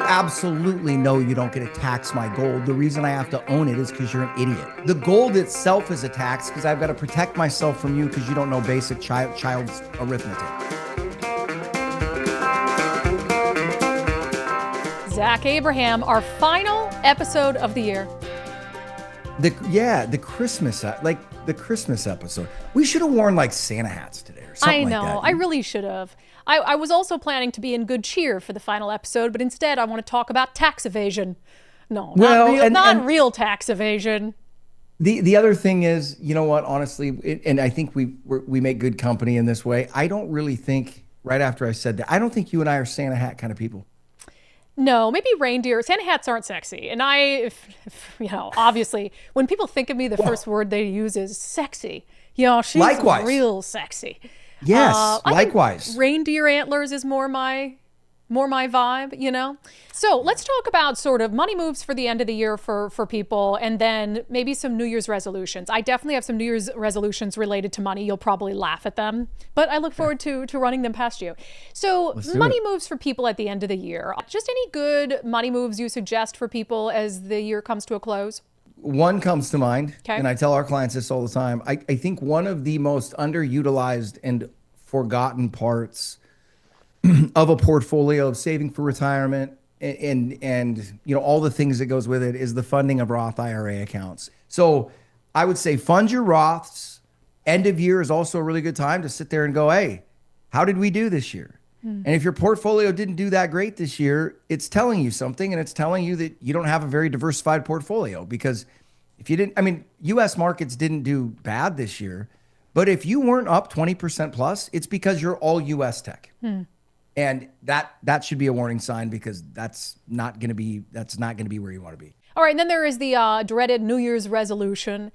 Absolutely no, you don't get to tax my gold. The reason I have to own it is because you're an idiot. The gold itself is a tax because I've got to protect myself from you because you don't know basic child's arithmetic. Zach Abraham, our final episode of the year. The Christmas, the Christmas episode. We should have worn like Santa hats today or something I know, like that. I really should have. I was also planning to be in good cheer for the final episode, but instead I want to talk about tax evasion. No, not real tax evasion. The other thing is, you know what, honestly, and I think we make good company in this way. I don't really think, right after I said that, I don't think you and I are Santa hat kind of people. No, maybe reindeer. Santa hats aren't sexy. And obviously, when people think of me, the first word they use is sexy. She's likewise. Real sexy. Yes, likewise. Reindeer antlers is more my vibe, So let's talk about sort of money moves for the end of the year for people, and then maybe some New Year's resolutions. I definitely have some New Year's resolutions related to money. You'll probably laugh at them, but I look forward to running them past you. So money moves for people at the end of the year. Just any good money moves you suggest for people as the year comes to a close? One comes to mind, and I tell our clients this all the time. I think one of the most underutilized and forgotten parts of a portfolio of saving for retirement and all the things that goes with it is the funding of Roth IRA accounts. So I would say fund your Roths. End of year is also a really good time to sit there and go, hey, how did we do this year? And if your portfolio didn't do that great this year, it's telling you something, and it's telling you that you don't have a very diversified portfolio. Because if you didn't, US markets didn't do bad this year, but if you weren't up 20% plus, it's because you're all US tech. And that should be a warning sign, because that's not going to be where you want to be. All right, and then there is the dreaded New Year's resolution.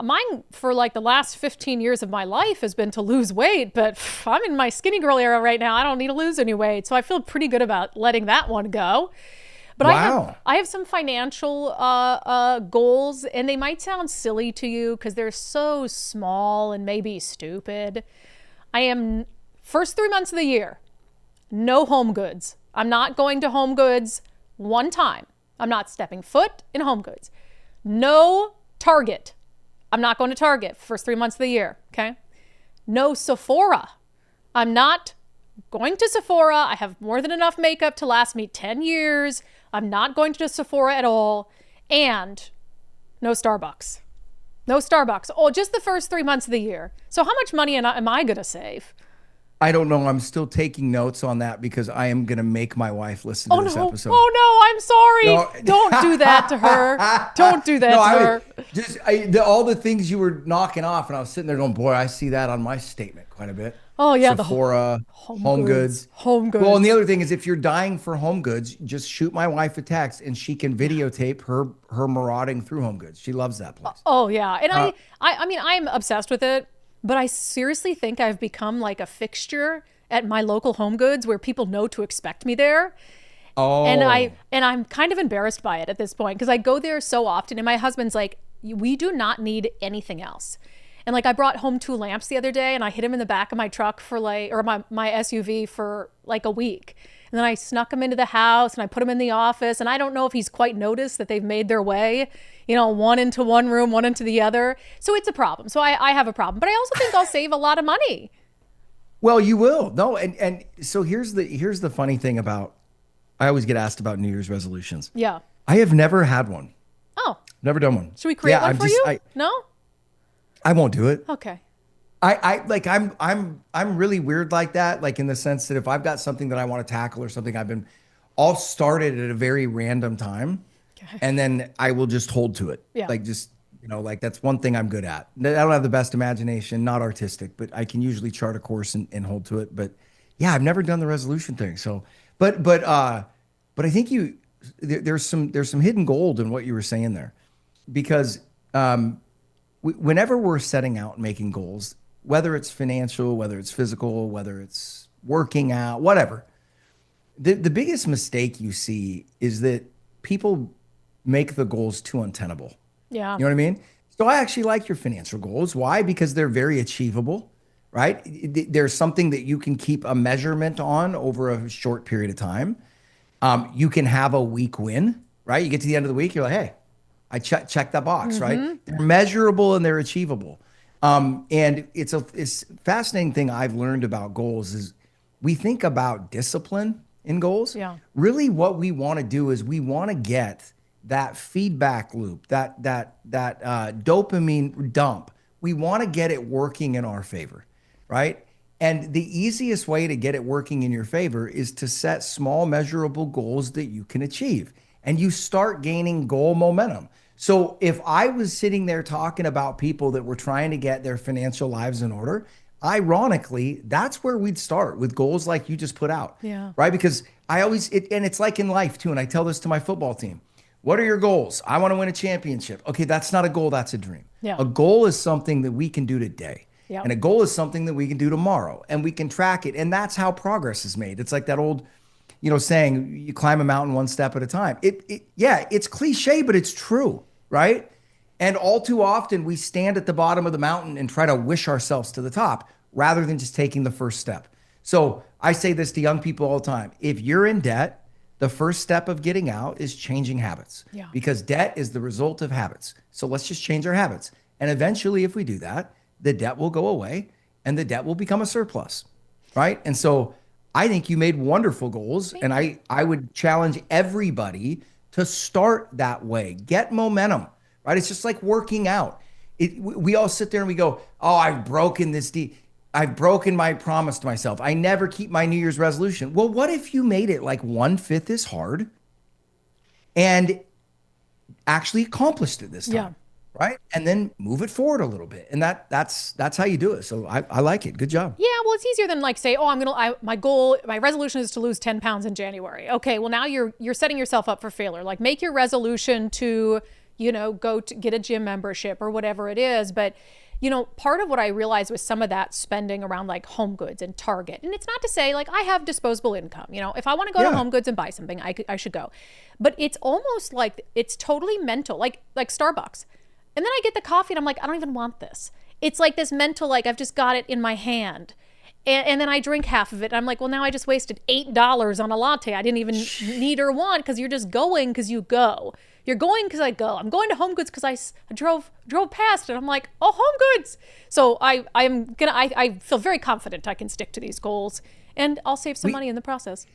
Mine for like the last 15 years of my life has been to lose weight, but I'm in my skinny girl era right now. I don't need to lose any weight, so I feel pretty good about letting that one go. But wow. I have some financial goals, and they might sound silly to you because they're so small and maybe stupid. I am, first 3 months of the year, no home goods. I'm not going to home goods one time. I'm not stepping foot in home goods. No Target. I'm not going to Target first 3 months of the year, okay? No Sephora. I'm not going to Sephora. I have more than enough makeup to last me 10 years. I'm not going to Sephora at all. And no Starbucks. No Starbucks. Oh, just the first 3 months of the year. So how much money am I going to save? I don't know. I'm still taking notes on that because I am going to make my wife listen to this episode. Oh, no, I'm sorry. No. Don't do that to her. Don't do that to her. All the things you were knocking off, and I was sitting there going, boy, I see that on my statement quite a bit. Oh, yeah. Sephora, home goods. Home goods. Well, and the other thing is, if you're dying for home goods, just shoot my wife a text and she can videotape her marauding through home goods. She loves that place. Oh, yeah. And I mean, I'm obsessed with it. But I seriously think I've become like a fixture at my local home goods where people know to expect me there. Oh. And I'm kind of embarrassed by it at this point because I go there so often, and my husband's like, we do not need anything else. And like I brought home 2 lamps the other day, and I hid them in the back of my truck for my SUV for like a week. And then I snuck them into the house and I put them in the office. And I don't know if he's quite noticed that they've made their way, one into one room, one into the other. So it's a problem. So I have a problem. But I also think I'll save a lot of money. Well, you will. No, and so here's the funny thing about, I always get asked about New Year's resolutions. Yeah. I have never had one. Oh. Never done one. Should we create one for you? No? I won't do it. Okay. I'm really weird like that, like in the sense that if I've got something that I want to tackle or something, I'll start it at a very random time, and then I will just hold to it. Yeah. Like that's one thing I'm good at. I don't have the best imagination, not artistic, but I can usually chart a course and hold to it. But yeah, I've never done the resolution thing. So, but I think there's some hidden gold in what you were saying there, because whenever we're setting out and making goals, whether it's financial, whether it's physical, whether it's working out, whatever, the biggest mistake you see is that people make the goals too untenable. Yeah. You know what I mean? So I actually like your financial goals. Why? Because they're very achievable. right? There's something that you can keep a measurement on over a short period of time. You can have a week win, right? You get to the end of the week, you're like, hey, I check that box, right? They're measurable and they're achievable. And it's fascinating thing I've learned about goals is we think about discipline in goals. Yeah. Really what we want to do is we want to get that feedback loop, that dopamine dump. We want to get it working in our favor, right? And the easiest way to get it working in your favor is to set small measurable goals that you can achieve. And you start gaining goal momentum. So if I was sitting there talking about people that were trying to get their financial lives in order, ironically, that's where we'd start with goals like you just put out. Yeah. Right? Because and it's like in life too. And I tell this to my football team. What are your goals? I want to win a championship. Okay, that's not a goal, that's a dream. Yeah. A goal is something that we can do today. Yeah. And a goal is something that we can do tomorrow. And we can track it. And that's how progress is made. It's like that old, saying you climb a mountain one step at a time. It's cliche, but it's true, right? And all too often we stand at the bottom of the mountain and try to wish ourselves to the top rather than just taking the first step. So I say this to young people all the time. If you're in debt, the first step of getting out is changing habits. Yeah. Because debt is the result of habits. So let's just change our habits. And eventually, if we do that, the debt will go away and the debt will become a surplus, right? And so I think you made wonderful goals. And I would challenge everybody to start that way. Get momentum, right? It's just like working out. We all sit there and we go, oh, I've broken I've broken my promise to myself. I never keep my New Year's resolution. Well, what if you made it like 1/5 as hard and actually accomplished it this time? Yeah. Right? And then move it forward a little bit. And that's how you do it. So I like it. Good job. Yeah, well, it's easier than like say, oh, my resolution is to lose 10 pounds in January. Okay, well now you're setting yourself up for failure. Like make your resolution to, go to get a gym membership or whatever it is. But, part of what I realized was some of that spending around like Home Goods and Target. And it's not to say like I have disposable income. If I want to go to Home Goods and buy something, I should go. But it's almost like it's totally mental, like Starbucks. And then I get the coffee and I'm like, I don't even want this. It's like this mental, like I've just got it in my hand. And then I drink half of it. And I'm like, well, now I just wasted $8 on a latte I didn't even need or want because you're just going because you go. You're going because I go. I'm going to Home Goods because I drove past it. I'm like, oh, Home Goods. So I feel very confident I can stick to these goals and I'll save some money in the process.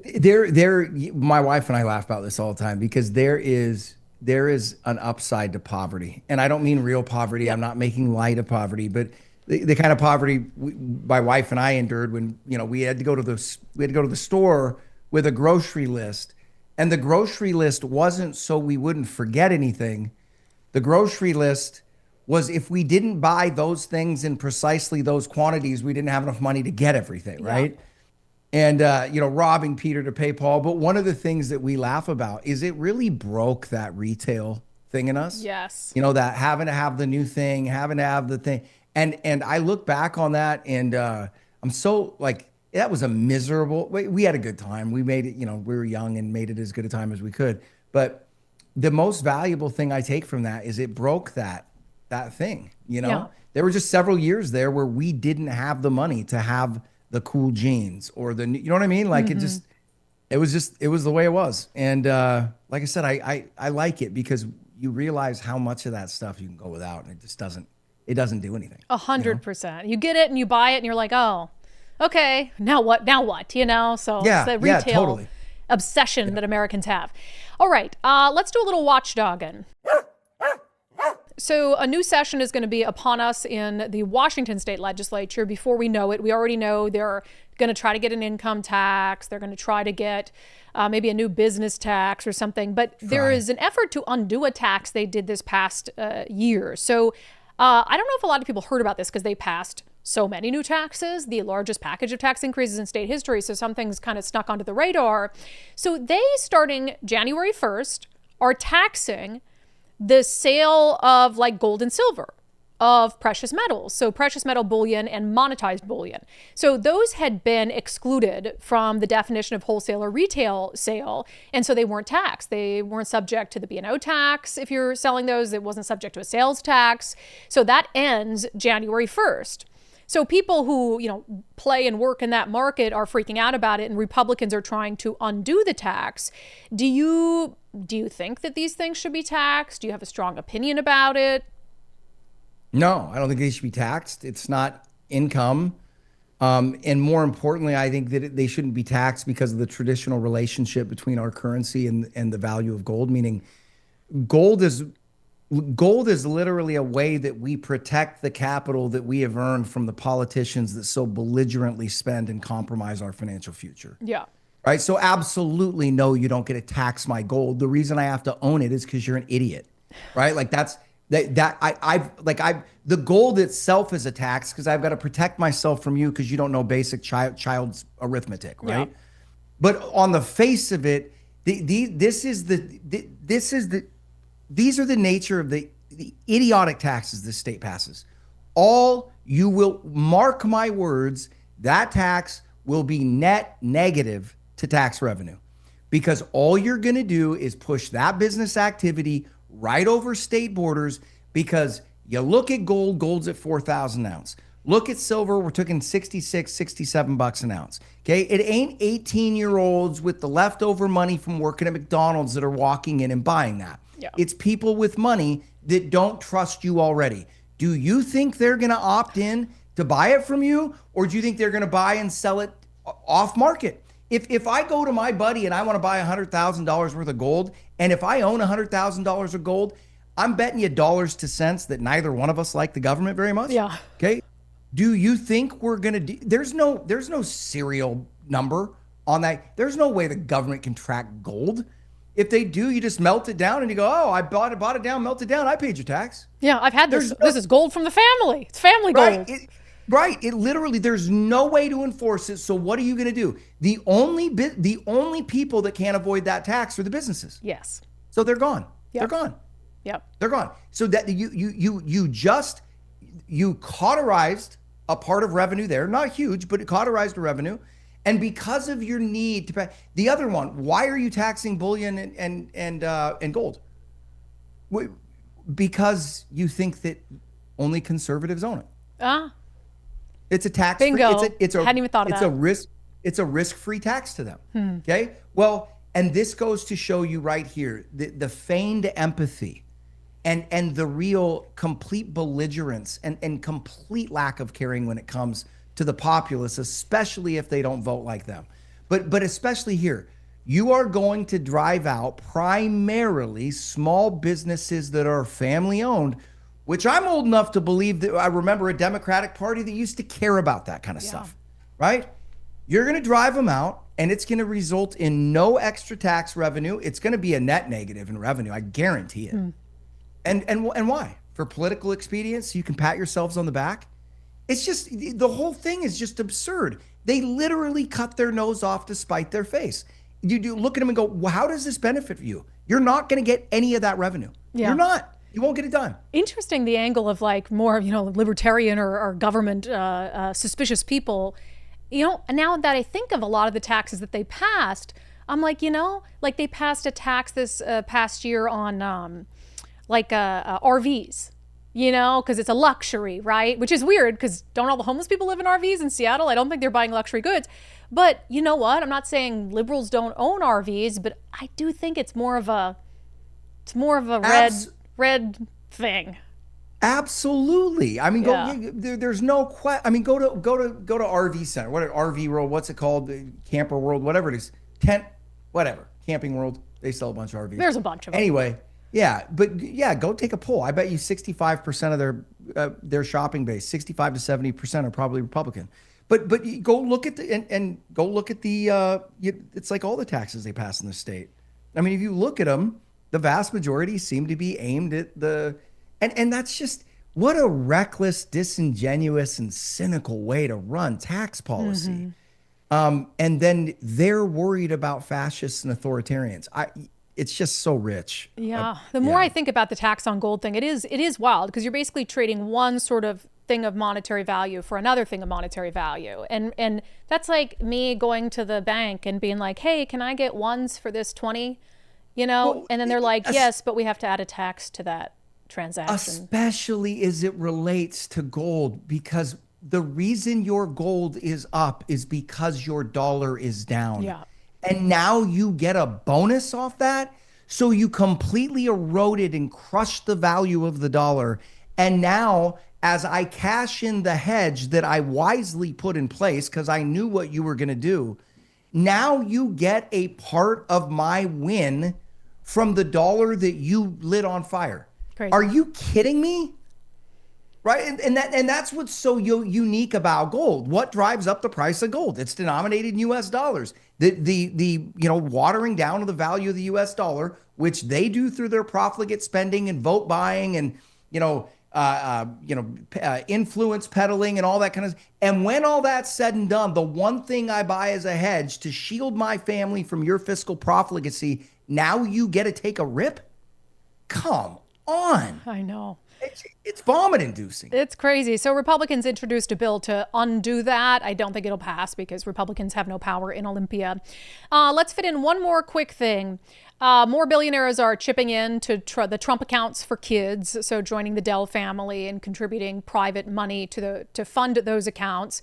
My wife and I laugh about this all the time because there is an upside to poverty. And I don't mean real poverty. Yep. I'm not making light of poverty, but the kind of poverty my wife and I endured when, we had to go to the store with a grocery list. And the grocery list wasn't so we wouldn't forget anything. The grocery list was if we didn't buy those things in precisely those quantities, we didn't have enough money to get everything, right? And, robbing Peter to pay Paul. But one of the things that we laugh about is it really broke that retail thing in us. Yes. That having to have the new thing, having to have the thing. And I look back on that and I'm so like, that was a miserable, we had a good time. We made it, we were young and made it as good a time as we could. But the most valuable thing I take from that is it broke that thing, Yeah. There were just several years there where we didn't have the money to have the cool jeans or you know what I mean? Like it was the way it was. And like I said, I like it because you realize how much of that stuff you can go without and it doesn't do anything. 100%. You get it and you buy it and you're like, oh, okay, now what? So it's the retail totally. obsession that Americans have. All right, let's do a little watchdogging. So a new session is going to be upon us in the Washington state legislature. Before we know it, we already know they're going to try to get an income tax. They're going to try to get maybe a new business tax or something. But there is an effort to undo a tax they did this past year. So I don't know if a lot of people heard about this because they passed so many new taxes, the largest package of tax increases in state history. So some things kind of snuck onto the radar. So they, starting January 1st, are taxing the sale of like gold and silver, of precious metals. So precious metal bullion and monetized bullion. So those had been excluded from the definition of wholesale or retail sale. And so they weren't taxed. They weren't subject to the B&O tax. If you're selling those, it wasn't subject to a sales tax. So that ends January 1st. So people who, play and work in that market are freaking out about it, and Republicans are trying to undo the tax. Do you think that these things should be taxed? Do you have a strong opinion about it? No, I don't think they should be taxed. It's not income. And more importantly, I think that they shouldn't be taxed because of the traditional relationship between our currency and the value of gold, meaning gold is literally a way that we protect the capital that we have earned from the politicians that so belligerently spend and compromise our financial future. Yeah. Right. So absolutely no, you don't get to tax my gold. The reason I have to own it is because you're an idiot. Right. Like the gold itself is a tax because I've got to protect myself from you because you don't know basic child's arithmetic. Right. Yeah. But on the face of it, these are the nature of the idiotic taxes this state passes. You will mark my words, that tax will be net negative to tax revenue because all you're going to do is push that business activity right over state borders because you look at gold's at 4,000 an ounce. Look at silver, we're talking 66, 67 bucks an ounce. Okay, it ain't 18-year-olds with the leftover money from working at McDonald's that are walking in and buying that. Yeah. It's people with money that don't trust you already. Do you think they're going to opt in to buy it from you, or do you think they're going to buy and sell it off market? If I go to my buddy and I want to buy $100,000 worth of gold, and if I own $100,000 of gold, I'm betting you dollars to cents that neither one of us like the government very much. Yeah. Okay. Do you think we're going to there's no serial number on that. There's no way the government can track gold. If they do, you just melt it down and you go, oh, I bought it down, melt it down. I paid your tax. Yeah, I've had this. This is gold from the family. It's family gold. Right. It literally, there's no way to enforce it. So what are you going to do? The only people that can't avoid that tax are the businesses. Yes. So they're gone. Yep. They're gone. Yep. They're gone. So that you cauterized a part of revenue there, not huge, but it cauterized the revenue. And because of your need to pay the other one, why are you taxing bullion and gold? Because you think that only conservatives own it. It's a tax. Bingo. Hadn't even thought of that. It's a risk-free tax to them. Okay. Well, and this goes to show you right here the feigned empathy and the real complete belligerence and complete lack of caring when it comes to the populace, especially if they don't vote like them. But especially here, you are going to drive out primarily small businesses that are family owned, which I'm old enough to believe that I remember a Democratic Party that used to care about that kind of stuff, right? You're going to drive them out, and it's going to result in no extra tax revenue. It's going to be a net negative in revenue. I guarantee it. And why? For political expedience, so you can pat yourselves on the back? It's just, the whole thing is just absurd. They literally cut their nose off to spite their face. You look at them and go, well, how does this benefit you? You're not going to get any of that revenue. Yeah. You're not. You won't get it done. Interesting, the angle of like more, libertarian or government suspicious people. Now that I think of a lot of the taxes that they passed, I'm like, like they passed a tax this past year on RVs, because it's a luxury, right? Which is weird because don't all the homeless people live in RVs in Seattle? I don't think they're buying luxury goods. But you know what? I'm not saying liberals don't own RVs, but I do think it's more of a red thing. Absolutely. I mean, there's no question. I mean, go to RV Center. What RV World? What's it called? Camper World, whatever it is. Tent, whatever. Camping World. They sell a bunch of RVs. There's a bunch of them. Anyway, go take a poll. I bet you 65% of their shopping base, 65 to 70% are probably Republican. But go look at the it's like all the taxes they pass in the state. I mean, if you look at them, the vast majority seem to be aimed at and that's just, what a reckless, disingenuous, and cynical way to run tax policy. And then they're worried about fascists and authoritarians. It's just so rich. Yeah. The more I think about the tax on gold thing, it is wild because you're basically trading one sort of thing of monetary value for another thing of monetary value. And that's like me going to the bank and being like, hey, can I get ones for this 20? And then they're like, yes, but we have to add a tax to that transaction. Especially as it relates to gold, because the reason your gold is up is because your dollar is down. Yeah. And now you get a bonus off that. So you completely eroded and crushed the value of the dollar. And now, as I cash in the hedge that I wisely put in place because I knew what you were going to do, now you get a part of my win from the dollar that you lit on fire. Crazy. Are you kidding me? Right. And that's what's so unique about gold. What drives up the price of gold? It's denominated in US dollars. The watering down of the value of the US dollar, which they do through their profligate spending and vote buying and, influence peddling and all that kind of. And when all that's said and done, the one thing I buy as a hedge to shield my family from your fiscal profligacy, now you get to take a rip? Come on. I know. It's vomit inducing. It's crazy. So Republicans introduced a bill to undo that. I don't think it'll pass because Republicans have no power in Olympia. Let's fit in one more quick thing. More billionaires are chipping in to the Trump accounts for kids. So joining the Dell family and contributing private money to fund those accounts.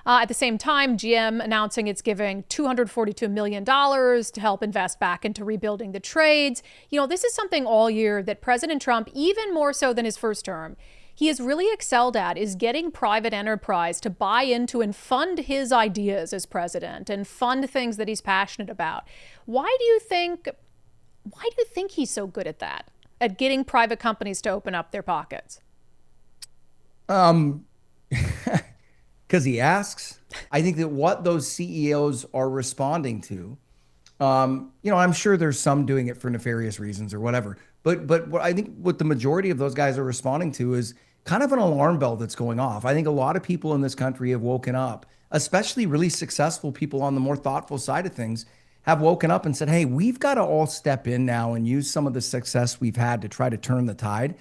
At the same time, GM announcing it's giving $242 million to help invest back into rebuilding the trades. This is something all year that President Trump, even more so than his first term, he has really excelled at, is getting private enterprise to buy into and fund his ideas as president and fund things that he's passionate about. Why do you think he's so good at that, at getting private companies to open up their pockets? Because he asks. I think that what those CEOs are responding to, I'm sure there's some doing it for nefarious reasons or whatever. But what I think what the majority of those guys are responding to is kind of an alarm bell that's going off. I think a lot of people in this country have woken up, especially really successful people on the more thoughtful side of things, have woken up and said, hey, we've got to all step in now and use some of the success we've had to try to turn the tide,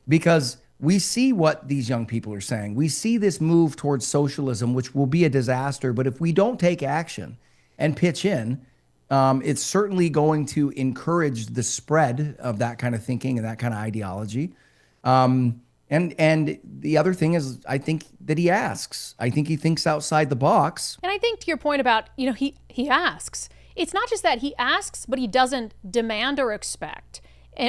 because we see what these young people are saying. We see this move towards socialism, which will be a disaster. But if we don't take action and pitch in, it's certainly going to encourage the spread of that kind of thinking and that kind of ideology. And the other thing is, I think that he asks. I think he thinks outside the box. And I think to your point about, he asks. It's not just that he asks, but he doesn't demand or expect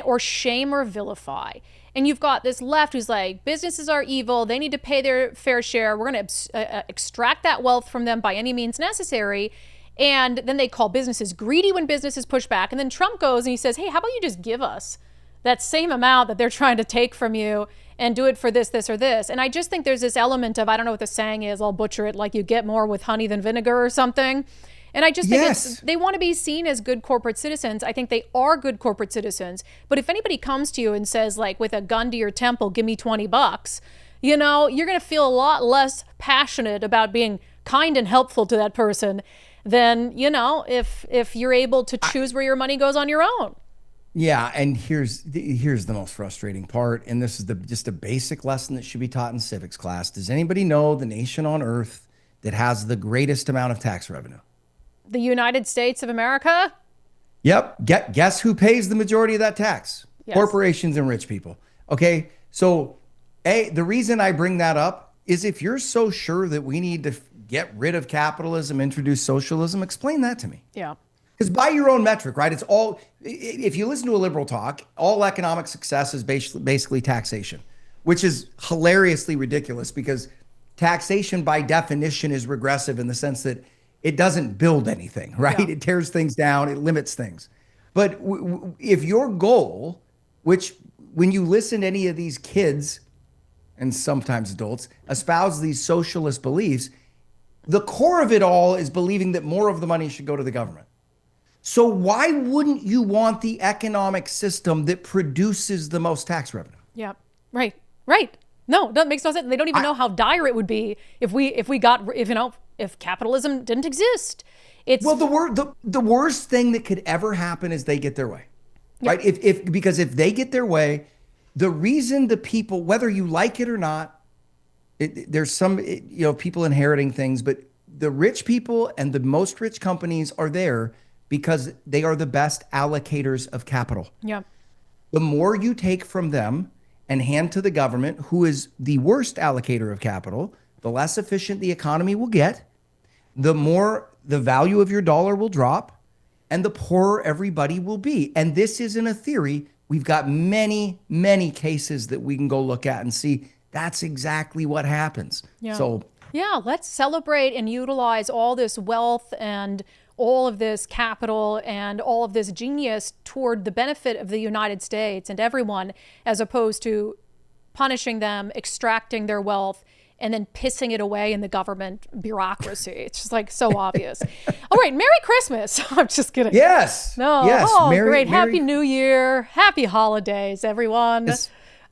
or shame or vilify. And you've got this left who's like, businesses are evil. They need to pay their fair share. We're going to extract that wealth from them by any means necessary. And then they call businesses greedy when businesses push back. And then Trump goes and he says, hey, how about you just give us that same amount that they're trying to take from you and do it for this, this, or this. And I just think there's this element of, I don't know what the saying is, I'll butcher it, like you get more with honey than vinegar or something. And I just think they want to be seen as good corporate citizens. I think they are good corporate citizens. But if anybody comes to you and says, like, with a gun to your temple, give me $20, you're going to feel a lot less passionate about being kind and helpful to that person than, if you're able to choose where your money goes on your own. Yeah, and here's the most frustrating part, and this is just a basic lesson that should be taught in civics class. Does anybody know the nation on earth that has the greatest amount of tax revenue? The United States of America? Yep. Guess who pays the majority of that tax? Yes. Corporations and rich people. Okay. So, the reason I bring that up is if you're so sure that we need to get rid of capitalism, introduce socialism, explain that to me. Yeah. Because by your own metric, right? It's all, if you listen to a liberal talk, all economic success is basically taxation, which is hilariously ridiculous because taxation by definition is regressive in the sense that it doesn't build anything, right? Yeah. It tears things down, it limits things. But if your goal, which when you listen to any of these kids and sometimes adults espouse these socialist beliefs, the core of it all is believing that more of the money should go to the government. So why wouldn't you want the economic system that produces the most tax revenue? Yeah, right. No, that makes no sense. They don't even know how dire it would be if capitalism didn't exist. Well, the worst thing that could ever happen is they get their way, right? Because if they get their way, the reason the people, whether you like it or not, there's some people inheriting things, but the rich people and the most rich companies are there because they are the best allocators of capital. Yeah. The more you take from them and hand to the government, who is the worst allocator of capital, the less efficient the economy will get, the more the value of your dollar will drop, and the poorer everybody will be. And this isn't a theory. We've got many, many cases that we can go look at and see that's exactly what happens. Yeah. So yeah, let's celebrate and utilize all this wealth and all of this capital and all of this genius toward the benefit of the United States and everyone, as opposed to punishing them, extracting their wealth, and then pissing it away in the government bureaucracy. It's just like so obvious. All right, Merry Christmas. I'm just kidding. yes. No. Yes. Oh, great. Happy New Year. Happy holidays, everyone.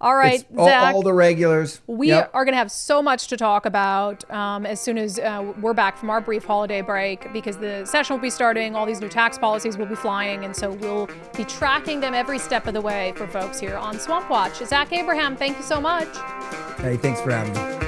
All right, Zach. All the regulars. We are going to have so much to talk about as soon as we're back from our brief holiday break, because the session will be starting. All these new tax policies will be flying. And so we'll be tracking them every step of the way for folks here on Swamp Watch. Zach Abraham, thank you so much. Hey, thanks for having me.